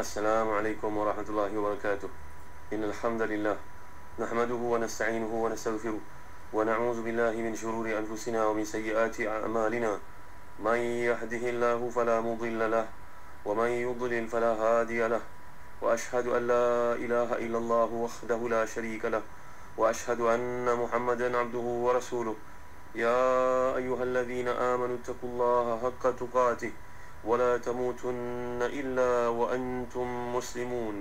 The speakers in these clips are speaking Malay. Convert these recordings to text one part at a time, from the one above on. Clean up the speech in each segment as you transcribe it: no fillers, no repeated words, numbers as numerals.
Assalamualaikum warahmatullahi wabarakatuh. Innal hamdalillah nahmaduhu wa nasta'inuhu wa nastaghfiruh wa na'udzu billahi min shururi anfusina wa min sayyiati a'malina. May yahdihillahu fala mudilla lahu wa may yudlil fala hadiya lahu. Wa ashhadu an la ilaha illallah wahdahu la sharika lahu wa ashhadu anna Muhammadan 'abduhu wa rasuluh. Ya ayyuhalladzina amanu taqullaha haqqa tuqatih ولا تموتن إلا وأنتم مسلمون.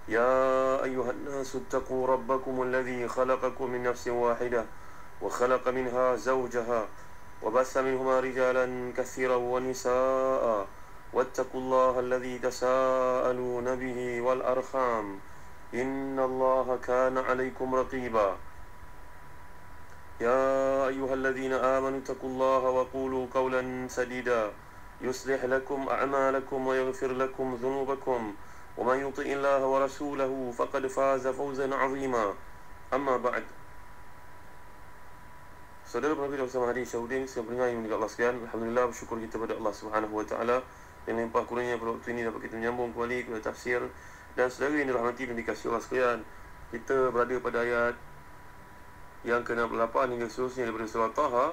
يا أيها الناس اتقوا ربكم الذي خلقكم من نفس واحدة وخلق منها زوجها وبث منهما رجالا كثيرا ونساء واتقوا الله الذي تساءلون به والأرحام إن الله كان عليكم رقيبا. يا أيها الذين آمنوا اتقوا الله وقولوا قولا سديدا يصلح لكم أعمالكم ويغفر لكم ذنوبكم ومن يطع الله ورسوله فقد فاز فوزا عظيما. أما بعد. Saudara pendengar bersama Hadi Syahudin, saya pendengar yang Allah sekalian, alhamdulillah bersyukur kita pada Allah Subhanahu wa taala yang melimpah kurnianya pada waktu ini dapat kita menyambung kembali kepada tafsir. Dan saudara yang dirahmati dan dikasihi Allah sekalian, kita berada pada ayat yang ke-68 hingga seterusnya daripada surah Taha,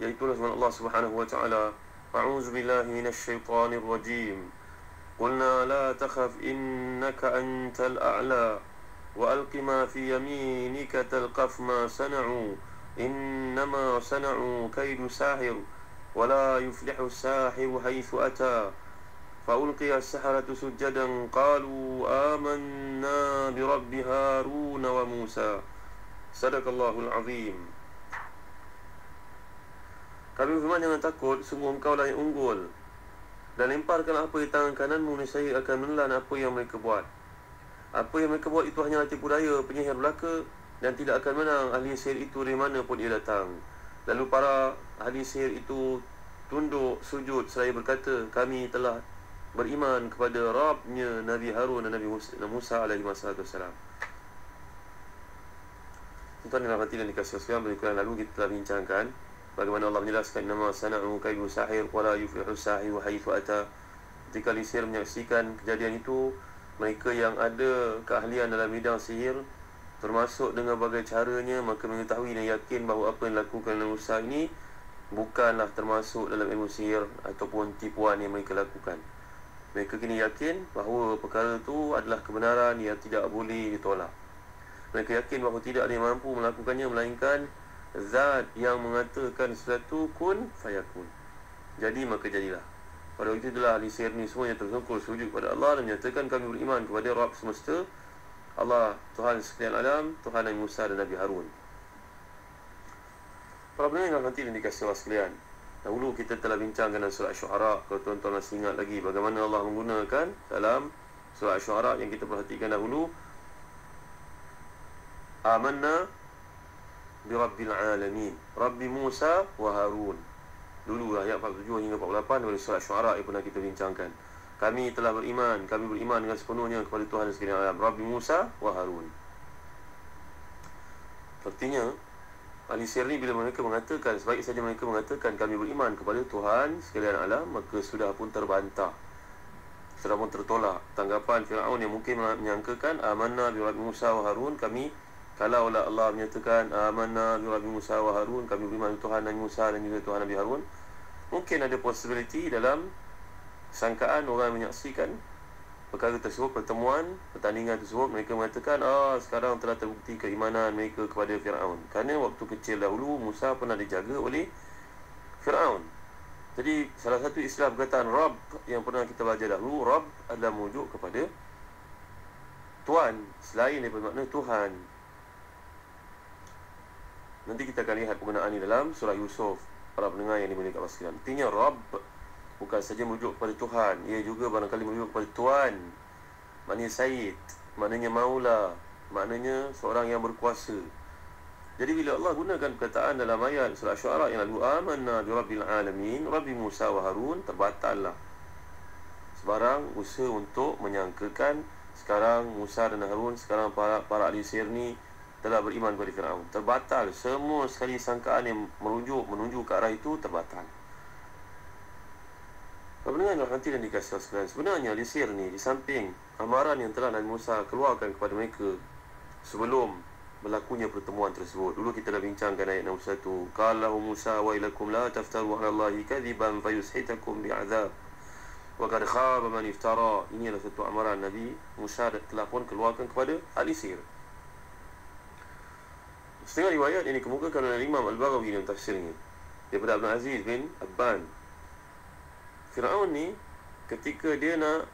iaitu firman Allah Subhanahu wa taala, أعوذ بالله من الشيطان الرجيم قلنا لا تخف إنك أنت الأعلى وألق ما في يمينك تلقف ما صنعوا إنما صنعوا كيد ساحر ولا يفلح الساحر حيث أتى فألقي السحرة سجدا قالوا آمنا برب هارون وموسى. صدق الله العظيم. Kami berfirman, jangan takut, sungguh engkau lah yang unggul, dan lemparkan apa di tangan kananmu, nescaya akan menelan apa yang mereka buat. Apa yang mereka buat itu hanyalah tipu daya, penyihir belaka, dan tidak akan menang ahli sihir itu dari mana pun dia datang. Lalu para ahli sihir itu tunduk sujud seraya berkata, kami telah beriman kepada Rabbnya Nabi Harun dan Nabi Musa alaihi wassalam. Tuan-tuan dan hadirin yang dikasihi sekalian, berikut yang lalu kita telah bincangkan bagaimana Allah menjelaskan nama sana'u kaidu sahir wala yuflihu sahir haitsu ata. Ketika ahli sihir menyaksikan kejadian itu, mereka yang ada keahlian dalam bidang sihir termasuk dengan berbagai caranya, maka mengetahui dan yakin bahawa apa yang dilakukan oleh Musa ini bukanlah termasuk dalam ilmu sihir ataupun tipuan yang mereka lakukan. Mereka kini yakin bahawa perkara itu adalah kebenaran yang tidak boleh ditolak. Mereka yakin bahawa tidak ada yang mampu melakukannya melainkan Zat yang mengatakan sesuatu kun fayakun, jadi maka jadilah. Pada waktu itulah ahli sihir ni semuanya tersungkur sujud kepada Allah dan menyatakan, kami beriman kepada Rabb semesta, Allah Tuhan sekalian alam, Tuhan Nabi Musa dan Nabi Harun. Para pendengar yang nanti dan dikasihi Allah sekalian, dahulu kita telah bincangkan dalam surah Asy-Syu'ara. Kalau tuan-tuan masih ingat lagi bagaimana Allah menggunakan dalam surah Asy-Syu'ara yang kita perhatikan dahulu, amanna birabbil alamin, Rabbi Musa wa Harun. Dulu ayat 47 hingga 48 dari surah Asy-Syu'ara yang pernah kita bincangkan. Kami telah beriman, kami beriman dengan sepenuhnya kepada Tuhan sekalian alam, Rabbi Musa wa Harun. Artinya ahli sihir ni bila mereka mengatakan, sebaik saja mereka mengatakan kami beriman kepada Tuhan sekalian alam, maka sudah pun terbantah, sudah pun tertolak tanggapan Fir'aun yang mungkin menyangkakan amanna bi Rabbi Musa wa Harun, kami kalaulah Allah menyatakan amanna bi Rabbi Musa wa Harun, kami beriman Tuhan Nabi Musa dan juga Tuhan Nabi Harun, mungkin ada possibility dalam sangkaan orang menyaksikan perkara tersebut, pertemuan, pertandingan tersebut, mereka mengatakan sekarang telah terbukti keimanan mereka kepada Fir'aun. Kerana waktu kecil dahulu Musa pernah dijaga oleh Fir'aun. Jadi salah satu istilah perkataan Rabb yang pernah kita belajar dahulu, Rabb adalah merujuk kepada Tuan, selain daripada makna Tuhan. Nanti kita akan lihat penggunaan ini dalam surah Yusuf, para pendengar yang dimuliakan Allah sekalian. Artinya Rabb bukan saja merujuk kepada Tuhan, ia juga barangkali merujuk kepada Tuan, maknanya Sayyid, maknanya Maula, maknanya seorang yang berkuasa. Jadi bila Allah gunakan perkataan dalam ayat surah Asy-Syu'ara yang lalu, amanna bi rabbil alamin, Rabbi Musa wa Harun, terbatallah sebarang usaha untuk menyangkakan sekarang Musa dan Harun, sekarang para ahli sihir ni telah beriman kepada Fir'aun. Terbatal semua sekali sangkaan yang menuju ke arah itu, terbatal. Pendengar nanti dan dikasih sekalian, sebenarnya Alisir ni di samping amaran yang telah Nabi Musa keluarkan kepada mereka sebelum berlakunya pertemuan tersebut. Dulu kita dah bincangkan ayat 61. Qala Musa wa ilakum la taftaru 'ala Allahi kadhiban fayushitakum bi'adzab wa qad khaba man iftara. Ini adalah satu amaran Nabi Musa telah pun keluarkan kepada Alisir. Setengah riwayat ini dikemukakan oleh Imam Al-Baghawi dalam tafsirnya daripada Abdul Aziz bin Abban. Firaun ni ketika dia nak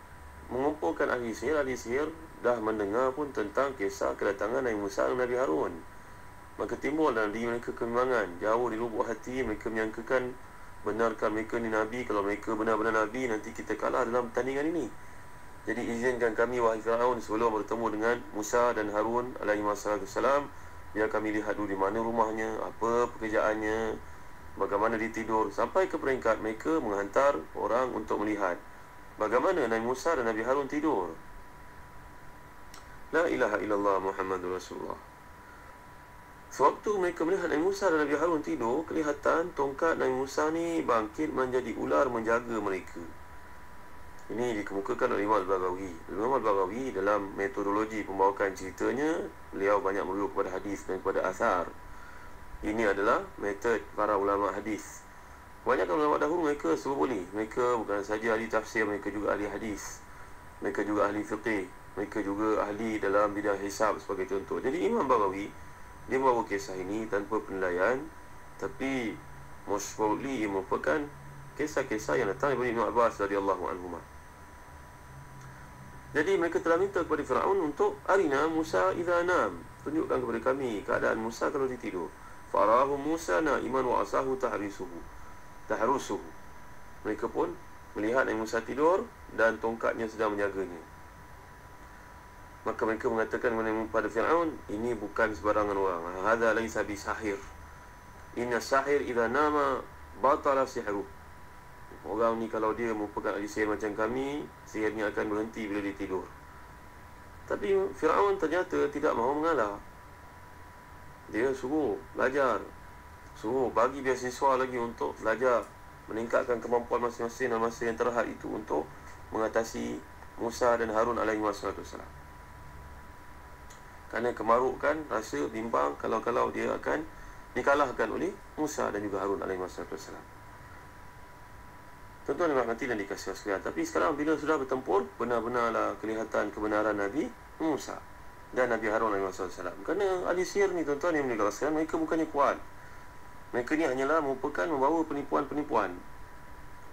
mengumpulkan ahli sihir dah mendengar pun tentang kisah kedatangan Nabi Musa dan Nabi Harun. Maka timbul dalam diri mereka kebimbangan. Jauh di lubuk hati mereka menyangkakan benarkah mereka ni Nabi. Kalau mereka benar-benar Nabi, nanti kita kalah dalam pertandingan ini. Jadi izinkan kami wahai Firaun sebelum bertemu dengan Musa dan Harun alaihi wassalam, biar kami lihat dulu di mana rumahnya, apa pekerjaannya, bagaimana dia tidur, sampai ke peringkat mereka menghantar orang untuk melihat bagaimana Nabi Musa dan Nabi Harun tidur. La ilaha illallah Muhammadur Rasulullah. Sewaktu mereka melihat Nabi Musa dan Nabi Harun tidur, kelihatan tongkat Nabi Musa ni bangkit menjadi ular menjaga mereka. Ini dikemukakan oleh Imam Al-Baghawi. Imam Al-Baghawi dalam metodologi pembawakan ceritanya, beliau banyak merujuk kepada hadis dan kepada asar. Ini adalah metod para ulama hadis. Banyak ulama dahulu mereka semua boleh. Mereka bukan saja ahli tafsir, mereka juga ahli hadis. Mereka juga ahli fiqh. Mereka juga ahli dalam bidang hisab sebagai contoh. Jadi Imam Baghawi dia membawa kisah ini tanpa penilaian, tapi most probably ia merupakan kisah-kisah yang datang daripada Ibn Abbas radhiyallahu anhuma. Jadi mereka telah minta kepada Firaun untuk arina Musa idza nam, tunjukkan kepada kami keadaan Musa kalau dia tidur. Farahu Musa na'iman wa asahu tahrusuhu. Mereka pun melihat Nabi Musa tidur dan tongkatnya sedang menjaganya. Maka mereka mengatakan kepada Firaun, ini bukan sebarangan orang. Hadza laisa bisahir. Inna sahir idza nama batala sihru. Orang ni kalau dia merupakan ahli sihir macam kami, sihirnya akan berhenti bila dia tidur. Tapi Firaun ternyata tidak mahu mengalah. Dia suruh belajar, suruh bagi beasiswa lagi untuk belajar, meningkatkan kemampuan masing-masing dalam masa yang terhad itu untuk mengatasi Musa dan Harun alaihi wassalam. Kerana kemarukan rasa bimbang kalau dia akan dikalahkan oleh Musa dan juga Harun alaihi wassalam. Tuan-tuan dan mati dan dikasihi sekalian. Tapi sekarang bila sudah bertempur, benar-benarlah kelihatan kebenaran Nabi Musa dan Nabi Harun alaihi wassalam. Kerana ahli sihir ni tuan-tuan yang boleh katakan, mereka bukannya kuat. Mereka ni hanyalah merupakan membawa penipuan-penipuan.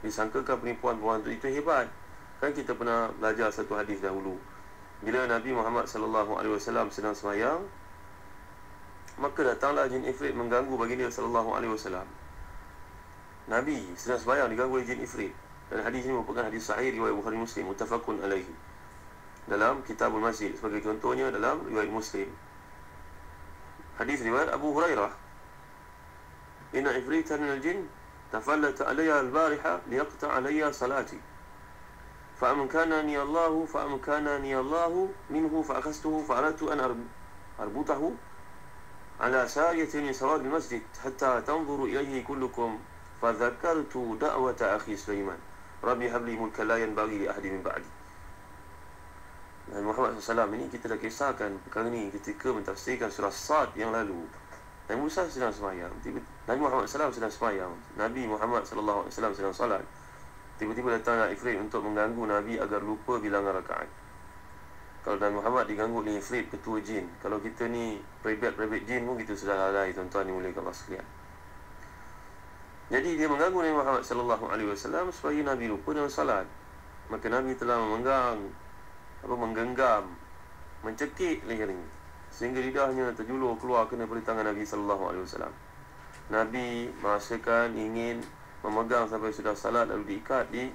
Disangkakan penipuan-penipuan itu hebat. Kan kita pernah belajar satu hadis dahulu. Bila Nabi Muhammad sallallahu alaihi wasallam sedang sembahyang, maka datanglah jin ifrit mengganggu baginda sallallahu alaihi wasallam. Nabi sedang sembahyang diganggu oleh jin ifrit. Dan hadis ini merupakan hadis sahih riwayat Bukhari Muslim, muttafaqun alaihi. Dalam Kitabul Masjid, sebagai contohnya dalam riwayat Muslim. Hadis riwayat Abu Hurairah. Inna ifritan minal jin tafallata alayya al-bariha liyaqta alayya salati. فأمكنني الله منه فأخذته فأردت أن أربطه على سارية من سواد المسجد حتى تنظر إليه كلكم فذكرت دعوة أخي سليمان ربي هب لي ملكا لا ينبغي لأحد من بعدي. Nabi Muhammad SAW ini kita dah kisahkan perkara ini ketika mentafsirkan surah Sad yang lalu. Nabi Musa sedang sembahyang, Nabi Muhammad SAW sedang sembahyang, Nabi Muhammad SAW sedang salat. Tiba-tiba datanglah ifrit untuk mengganggu Nabi agar lupa bilangan rakaat. Kalau Nabi Muhammad diganggu oleh ifrit, ketua jin, kalau kita ni private jin pun kita sudah lalai, tuan-tuan ni boleh kat sekalian. Jadi dia mengganggu Nabi Muhammad SAW supaya Nabi lupa dalam salat. Maka Nabi telah menggenggam, mencekik lehernya sehingga lidahnya terjulur keluar kena dari tangan Nabi SAW. Nabi merasakan ingin memegang sampai sudah salat, lalu diikat di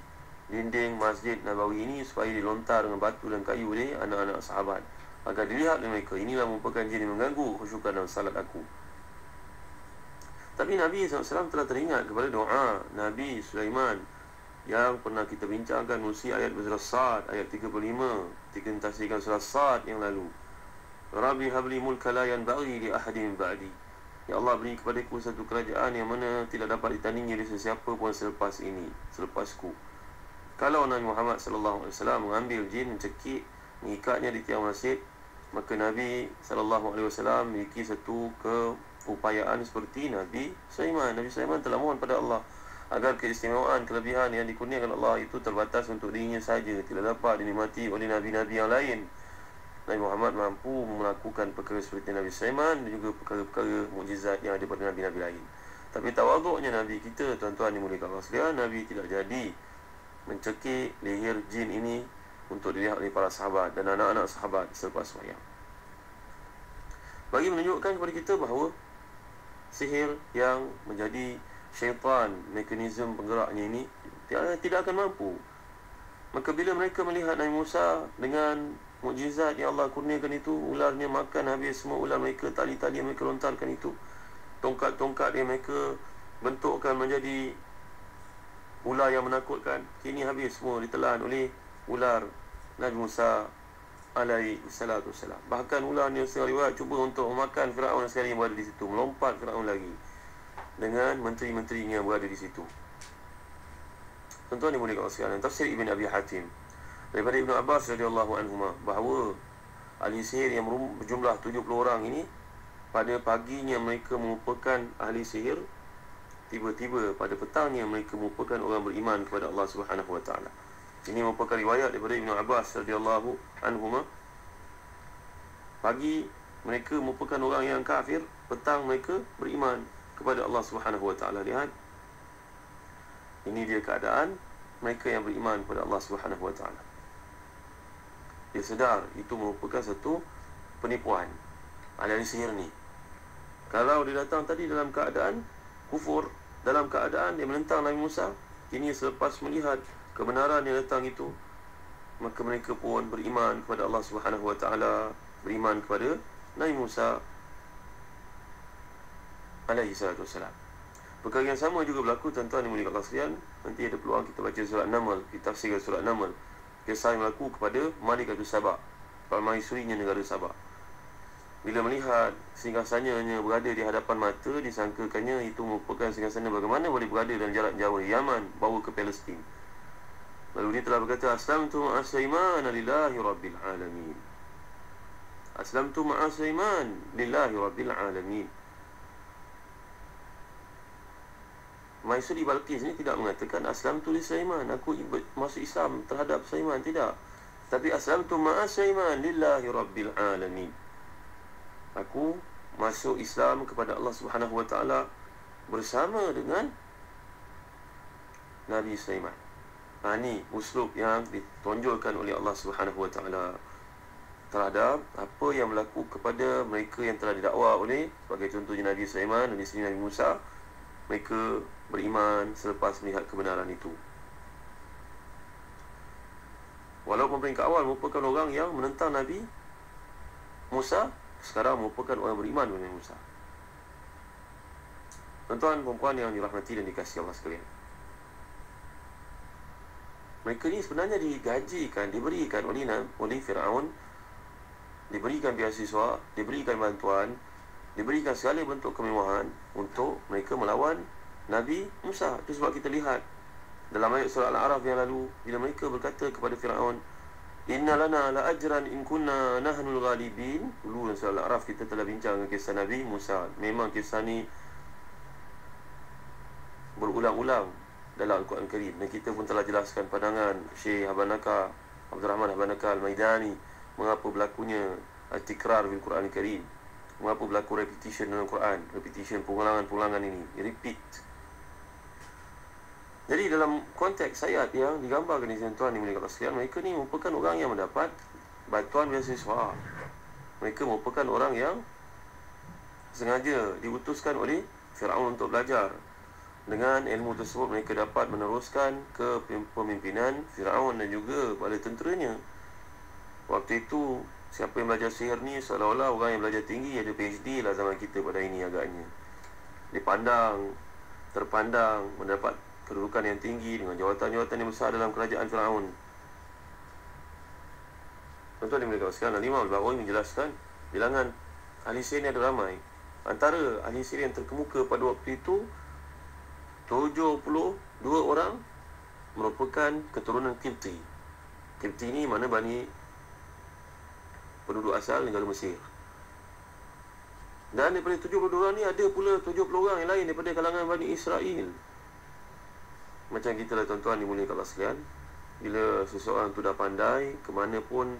dinding Masjid Nabawi ini supaya dilontar dengan batu dan kayu oleh anak-anak sahabat agar dilihat oleh mereka, inilah merupakan jin yang mengganggu khusyukan dalam salat aku. Tapi Nabi SAW telah teringat kepada doa Nabi Sulaiman yang pernah kita bincangkan melalui ayat surah Sad ayat 35 ketika mentafsirkan surah Sad yang lalu. Rabbi habli mulka la yanbaghi li ahadin min ba'di. Ya Allah, beri kepadaku satu kerajaan yang mana tidak dapat ditandingi oleh sesiapa pun selepasku. Kalau Nabi Muhammad SAW mengambil jin, mencekik, mengikatnya di tiang masjid, maka Nabi SAW memiliki satu keupayaan seperti Nabi Sulaiman. Nabi Sulaiman telah mohon pada Allah agar keistimewaan, kelebihan yang dikurniakan Allah itu terbatas untuk dirinya saja, tidak dapat dinikmati oleh Nabi-Nabi yang lain. Nabi Muhammad mampu melakukan perkara seperti Nabi Sulaiman dan juga perkara-perkara mukjizat yang ada pada Nabi-Nabi lain. Tapi tawaduknya Nabi kita, tuan-tuan dimuliakan Allah sekalian, Nabi tidak jadi mencekik leher jin ini untuk dilihat oleh para sahabat dan anak-anak sahabat selepas sembahyang. Bagi menunjukkan kepada kita bahawa sihir yang menjadi syaitan, mekanisme penggeraknya ini tidak akan mampu. Maka bila mereka melihat Nabi Musa dengan mukjizat yang Allah kurniakan itu, ularnya makan habis semua ular mereka, tali-tali yang mereka lontarkan itu, tongkat-tongkat yang mereka bentukkan menjadi ular yang menakutkan, kini habis semua ditelan oleh ular Nabi Musa alaihi salatu wassalam. Bahkan ular ni setengah riwayat cuba untuk memakan Firaun sekali yang berada di situ, melompat Firaun lagi dengan menteri-menterinya yang berada di situ. Tuan-tuan dimuliakan Allah sekalian, tafsir Ibn Abi Hatim daripada Ibn Abbas radhiyallahu anhuma bahawa ahli sihir yang berjumlah 70 orang ini, pada paginya mereka merupakan ahli sihir, tiba-tiba pada petangnya mereka merupakan orang beriman kepada Allah Subhanahu wa taala. Ini merupakan riwayat daripada Ibn Abbas radhiyallahu anhuma. Pagi mereka merupakan orang yang kafir, petang mereka beriman kepada Allah Subhanahu wa taala. Lihat, ini dia keadaan mereka yang beriman kepada Allah Subhanahu wa taala. Dia sedar itu merupakan satu penipuan ahli sihir ni. Kalau dia datang tadi dalam keadaan kufur, dalam keadaan dia menentang Nabi Musa, kini selepas melihat kebenaran yang datang itu, maka mereka pun beriman kepada Allah Subhanahu wa taala, beriman kepada Nabi Musa alaihi salatu wassalam. Perkara yang sama juga berlaku, tuan-tuan yang mulia Allah sekalian. Nanti ada peluang kita baca surat Naml, kita tafsirkan surat Naml. Kisah yang berlaku kepada Malik Abdul Sabah, permaisurinya negara Sabah. Bila melihat singgasananya berada di hadapan mata, disangkakannya itu merupakan singgasana bagaimana boleh berada dalam jarak jauh dari Yaman bawa ke Palestin. Lalu dia telah berkata, Aslamtu ma'a Sulaiman lillahi rabbil alamin. Aslamtu ma'a Sulaiman lillahi rabbil alamin. Maisuri Balqis ini tidak mengatakan Aslamtu li Sulaiman, aku masuk Islam terhadap Sulaiman, tidak. Tapi Aslamtu ma'a Sulaiman lillahi rabbil alamin. Aku masuk Islam kepada Allah Subhanahu wa taala bersama dengan Nabi Sulaiman. Ini uslub yang ditonjolkan oleh Allah Subhanahu wa taala terhadap apa yang berlaku kepada mereka yang telah didakwa oleh, sebagai contohnya Nabi Sulaiman dan isteri Nabi Musa. Mereka beriman selepas melihat kebenaran itu. Walaupun peringkat awal merupakan orang yang menentang Nabi Musa, sekarang merupakan orang beriman dengan Musa. Tuan-tuan, perempuan yang dirahmati dan dikasihi Allah sekalian, mereka ni sebenarnya digajikan, diberikan oleh Firaun, diberikan beasiswa, diberikan bantuan, diberikan segala bentuk kemewahan untuk mereka melawan Nabi Musa. Itu sebab kita lihat dalam ayat surah Al-A'raf yang lalu, bila mereka berkata kepada Firaun, Inna lana la ajran in kunna nahnul ghalibin. Dulu dalam surah Al-A'raf kita telah bincang kisah Nabi Musa. Memang kisah ni berulang-ulang dalam Al-Quran Karim, dan kita pun telah jelaskan pandangan Syekh Habanaka, Abdul Rahman Habanaka Al-Maidani, mengapa berlakunya al-tikrar bil Quran Karim, mengapa berlaku repetition dalam Quran, repetition, pengulangan-pengulangan ini, repeat. Jadi dalam konteks ayat yang digambarkan di tuan yang mulia sekalian, mereka ni merupakan orang yang mendapat bantuan beasiswa. Mereka merupakan orang yang sengaja diutuskan oleh Firaun untuk belajar. Dengan ilmu tersebut mereka dapat meneruskan ke pemimpinan Firaun dan juga pada tenteranya. Waktu itu siapa yang belajar sihir ni seolah-olah orang yang belajar tinggi, ada PhD lah zaman kita pada ini agaknya. Terpandang mendapat kedudukan yang tinggi dengan jawatan-jawatan yang besar dalam kerajaan Firaun. Tuan-tuan dimuliakan sekalian, Imam Al-Baghawi menjelaskan bilangan ahli sihir ni ada ramai. Antara ahli sihir yang terkemuka pada waktu itu 72 orang merupakan keturunan Qibti. Qibti ni mana Bani penduduk asal negara Mesir. Dan daripada 70 orang ni ada pula 70 orang yang lain daripada kalangan Bani Israel. Macam kita lah tuan-tuan dimuliakan Allah sekalian, bila seseorang tu dah pandai, ke mana pun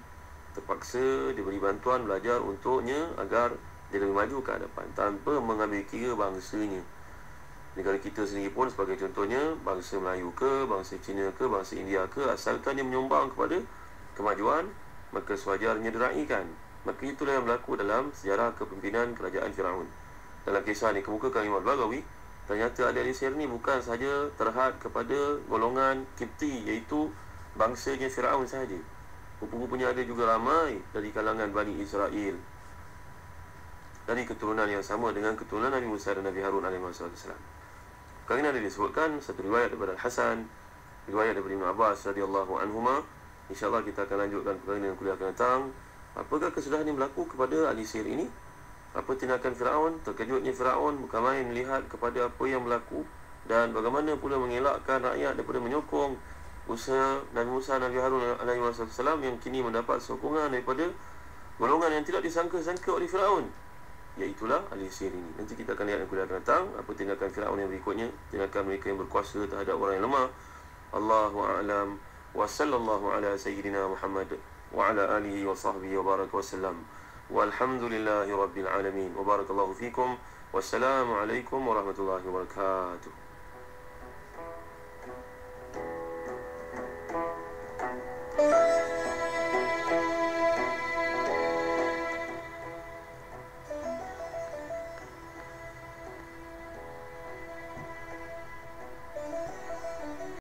terpaksa diberi bantuan belajar untuknya agar dia lebih maju ke hadapan tanpa mengambil kira bangsanya. Negara kita sendiri pun sebagai contohnya, bangsa Melayu ke, bangsa Cina ke, bangsa India ke, asalkan dia menyumbang kepada kemajuan, maka sewajarnya diraikan. Maka itulah yang berlaku dalam sejarah kepimpinan kerajaan Firaun. Dalam kisah ni kemukakan Imam Al-Baghawi, ternyata ahli sihir ni bukan sahaja terhad kepada golongan Qibti, iaitu bangsanya Firaun sahaja. Rupa-rupanya ada juga ramai dari kalangan Bani Israel, dari keturunan yang sama dengan keturunan Nabi Musa dan Nabi Harun alaihissalam. Kali ini ada disebutkan satu riwayat daripada Al-Hasan, riwayat daripada Ibn Abbas radhiyallahu anhuma. InsyaAllah kita akan lanjutkan perkara ini kuliah akan datang. Apakah kesudahan yang berlaku kepada ahli sihir ini? Apa tindakan Firaun? Terkejutnya Firaun bukan main melihat kepada apa yang berlaku, dan bagaimana pula mengelakkan rakyat daripada menyokong usaha Nabi Musa dan Nabi Harun alaihissalam yang kini mendapat sokongan daripada golongan yang tidak disangka-sangka oleh Firaun, iaitulah ahli sihir ini. Nanti kita akan lihat yang kuliah akan datang apa tindakan Firaun yang berikutnya, tindakan mereka yang berkuasa terhadap orang yang lemah. Allahu a'lam wa sallallahu ala sayyidina Muhammad wa ala alihi wa sahbihi wa baraka wa sallam. Walhamdulillahi rabbil alamin. Wa barakallahu fikum. Wassalamu alaikum warahmatullahi wabarakatuh.